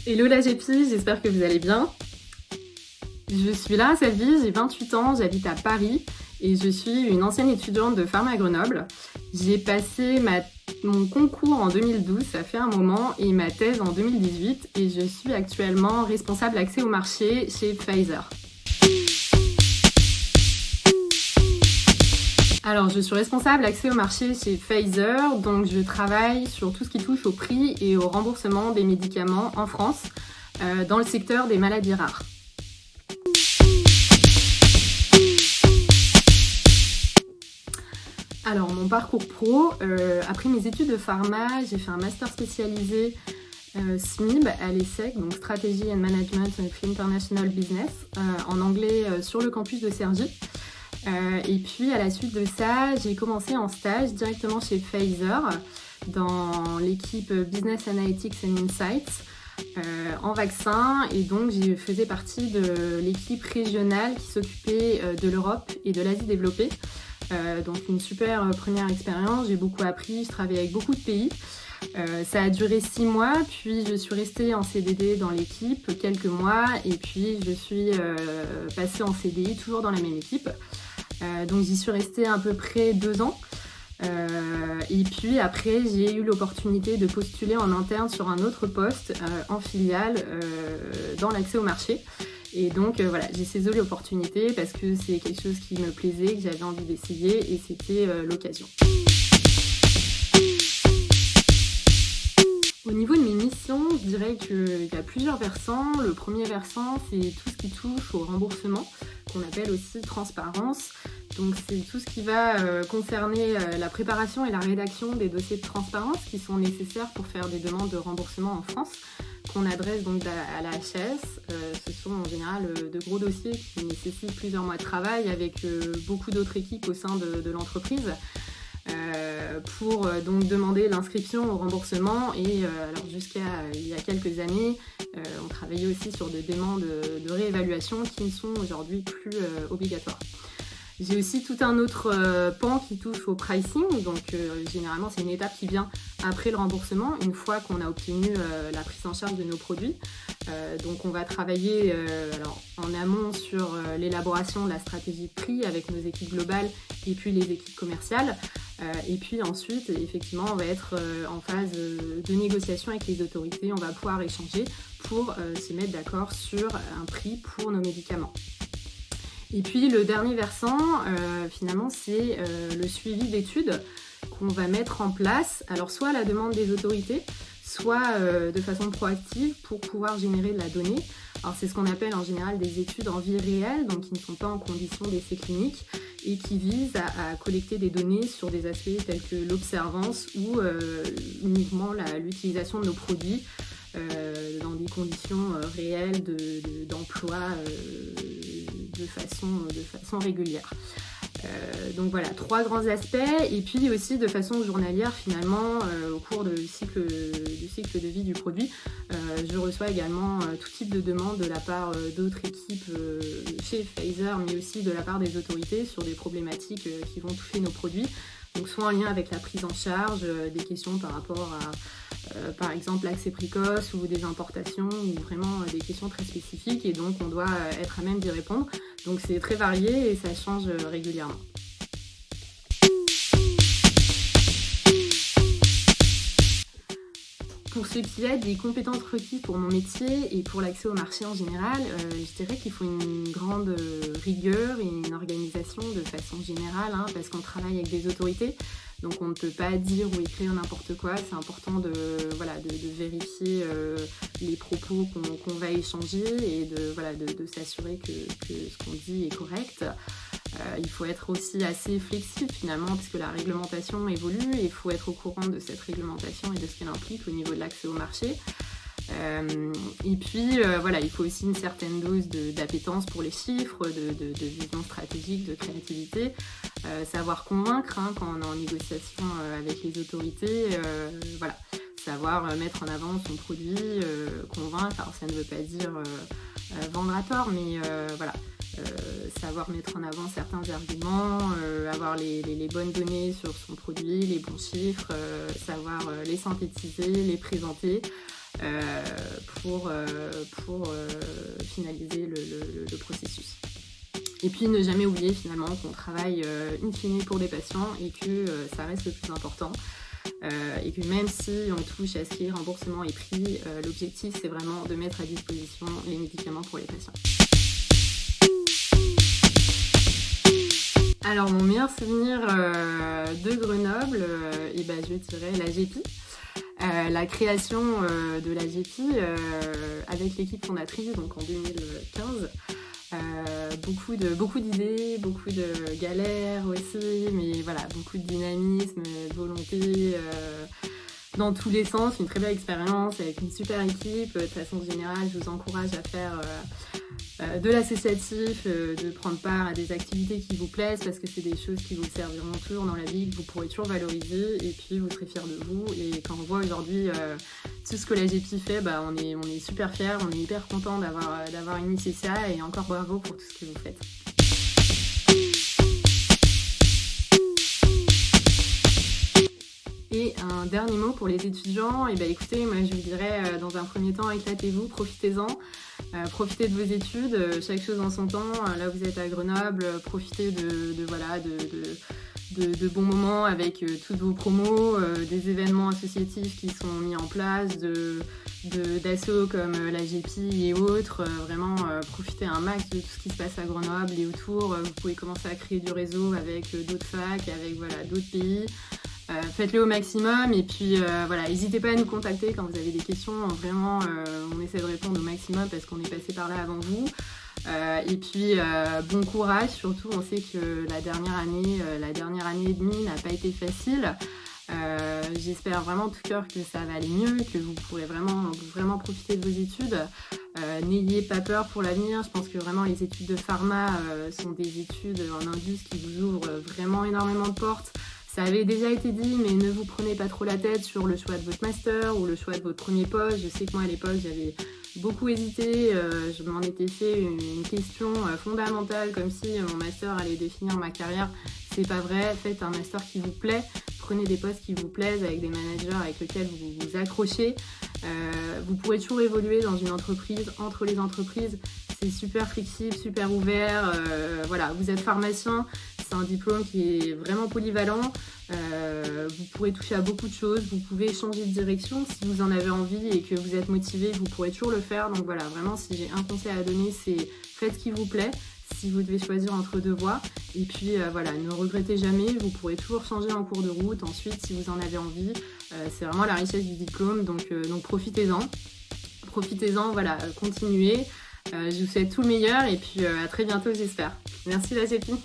Hello la GP, j'espère que vous allez bien. Je suis Lara Salvi, j'ai 28 ans, j'habite à Paris et je suis une ancienne étudiante de pharma à Grenoble. J'ai passé mon concours en 2012, ça fait un moment, et ma thèse en 2018 et je suis actuellement responsable accès au marché chez Pfizer. Alors, je suis responsable accès au marché chez Pfizer, donc je travaille sur tout ce qui touche au prix et au remboursement des médicaments en France, dans le secteur des maladies rares. Alors, mon parcours pro, après mes études de pharma, j'ai fait un master spécialisé SMIB à l'ESSEC, donc Strategy and Management of International Business, en anglais sur le campus de Cergy. Et puis à la suite de ça, j'ai commencé en stage directement chez Pfizer dans l'équipe Business Analytics and Insights en vaccin, et donc je faisais partie de l'équipe régionale qui s'occupait de l'Europe et de l'Asie développée. Donc une super première expérience, j'ai beaucoup appris, je travaillais avec beaucoup de pays. Ça a duré 6 mois, puis je suis restée en CDD dans l'équipe quelques mois, et puis je suis passée en CDI toujours dans la même équipe. Donc j'y suis restée à peu près 2 ans. Et puis après, j'ai eu l'opportunité de postuler en interne sur un autre poste en filiale dans l'accès au marché. Et donc voilà, j'ai saisi l'opportunité parce que c'est quelque chose qui me plaisait, que j'avais envie d'essayer, et c'était l'occasion. Au niveau de mes missions, je dirais qu'il y a plusieurs versants. Le premier versant, c'est tout ce qui touche au remboursement, qu'on appelle aussi transparence. Donc c'est tout ce qui va concerner la préparation et la rédaction des dossiers de transparence qui sont nécessaires pour faire des demandes de remboursement en France, qu'on adresse donc à la HAS. Ce sont en général de gros dossiers qui nécessitent plusieurs mois de travail avec beaucoup d'autres équipes au sein de l'entreprise. Pour donc demander l'inscription au remboursement, et alors jusqu'à il y a quelques années, on travaillait aussi sur des demandes de réévaluation qui ne sont aujourd'hui plus obligatoires. J'ai aussi tout un autre pan qui touche au pricing, donc généralement c'est une étape qui vient après le remboursement, une fois qu'on a obtenu la prise en charge de nos produits. Donc on va travailler en amont sur l'élaboration de la stratégie de prix avec nos équipes globales et puis les équipes commerciales. Et puis ensuite, effectivement, on va être en phase de négociation avec les autorités. On va pouvoir échanger pour se mettre d'accord sur un prix pour nos médicaments. Et puis le dernier versant, finalement, c'est le suivi d'études qu'on va mettre en place, alors soit à la demande des autorités, soit de façon proactive pour pouvoir générer de la donnée. Alors c'est ce qu'on appelle en général des études en vie réelle, donc qui ne sont pas en condition d'essai clinique et qui visent à collecter des données sur des aspects tels que l'observance ou uniquement l'utilisation de nos produits dans des conditions réelles d'emploi de façon régulière. Donc voilà, 3 grands aspects, et puis aussi de façon journalière finalement au cours du cycle de vie du produit. Je reçois également tout type de demandes de la part d'autres équipes chez Pfizer, mais aussi de la part des autorités sur des problématiques qui vont toucher nos produits. Donc soit en lien avec la prise en charge, des questions par rapport à par exemple l'accès précoce ou des importations, ou vraiment des questions très spécifiques, et donc on doit être à même d'y répondre. Donc c'est très varié et ça change régulièrement. Pour ce qui est des compétences requises pour mon métier et pour l'accès au marché en général, je dirais qu'il faut une grande rigueur et une organisation de façon générale, parce qu'on travaille avec des autorités. Donc on ne peut pas dire ou écrire n'importe quoi, c'est important de vérifier les propos qu'on va échanger et de s'assurer que ce qu'on dit est correct. Il faut être aussi assez flexible finalement, puisque la réglementation évolue, et il faut être au courant de cette réglementation et de ce qu'elle implique au niveau de l'accès au marché. Et puis il faut aussi une certaine dose d'appétence pour les chiffres, de vision stratégique, de créativité, savoir convaincre quand on est en négociation avec les autorités, savoir mettre en avant son produit, convaincre. Alors ça ne veut pas dire vendre à tort, mais savoir mettre en avant certains arguments, avoir les bonnes données sur son produit, les bons chiffres, savoir les synthétiser, les présenter pour finaliser le processus. Et puis ne jamais oublier finalement qu'on travaille in fine pour des patients et que ça reste le plus important. Et que même si on touche à ce qui est remboursement et prix, l'objectif c'est vraiment de mettre à disposition les médicaments pour les patients. Alors mon meilleur souvenir de Grenoble, je dirais la GEPI. La création de la GEPI avec l'équipe fondatrice, donc en 2015. Beaucoup d'idées, beaucoup de galères aussi, mais voilà, beaucoup de dynamisme, de volonté dans tous les sens, une très belle expérience avec une super équipe. De façon générale, je vous encourage à faire de l'associatif, de prendre part à des activités qui vous plaisent parce que c'est des choses qui vous serviront toujours dans la vie, que vous pourrez toujours valoriser et puis vous serez fiers de vous. Et quand on voit aujourd'hui tout ce que la GEPI fait, on est super fiers, on est hyper contents d'avoir initié ça et encore bravo pour tout ce que vous faites. Et un dernier mot pour les étudiants, écoutez, moi je vous dirais dans un premier temps, éclatez-vous, profitez-en, profitez de vos études, chaque chose en son temps. Là vous êtes à Grenoble, profitez de bons moments avec toutes vos promos, des événements associatifs qui sont mis en place, d'assos comme la GEPI et autres. Vraiment profitez un max de tout ce qui se passe à Grenoble et autour. Vous pouvez commencer à créer du réseau avec d'autres facs, avec d'autres pays. Faites-le au maximum et puis n'hésitez pas à nous contacter quand vous avez des questions. Vraiment, on essaie de répondre au maximum parce qu'on est passé par là avant vous. Et puis bon courage, surtout on sait que la dernière année et demie n'a pas été facile. J'espère vraiment de tout cœur que ça va aller mieux, que vous pourrez vraiment profiter de vos études. N'ayez pas peur pour l'avenir. Je pense que vraiment les études de pharma sont des études en indus qui vous ouvrent vraiment énormément de portes. Ça avait déjà été dit, mais ne vous prenez pas trop la tête sur le choix de votre master ou le choix de votre premier poste. Je sais que moi à l'époque j'avais beaucoup hésité, je m'en étais fait une question fondamentale comme si mon master allait définir ma carrière. C'est pas vrai, faites un master qui vous plaît, prenez des postes qui vous plaisent avec des managers avec lesquels vous vous accrochez. Vous pourrez toujours évoluer dans une entreprise, entre les entreprises, c'est super flexible, super ouvert. Vous êtes pharmacien, c'est un diplôme qui est vraiment polyvalent. Vous pourrez toucher à beaucoup de choses, vous pouvez changer de direction si vous en avez envie et que vous êtes motivé, vous pourrez toujours le faire. Donc voilà, vraiment si j'ai un conseil à donner, c'est faites ce qui vous plaît si vous devez choisir entre deux voies. Et puis ne regrettez jamais, vous pourrez toujours changer en cours de route ensuite si vous en avez envie. C'est vraiment la richesse du diplôme, donc profitez-en, continuez. Je vous souhaite tout le meilleur et puis à très bientôt j'espère. Merci la GEPI.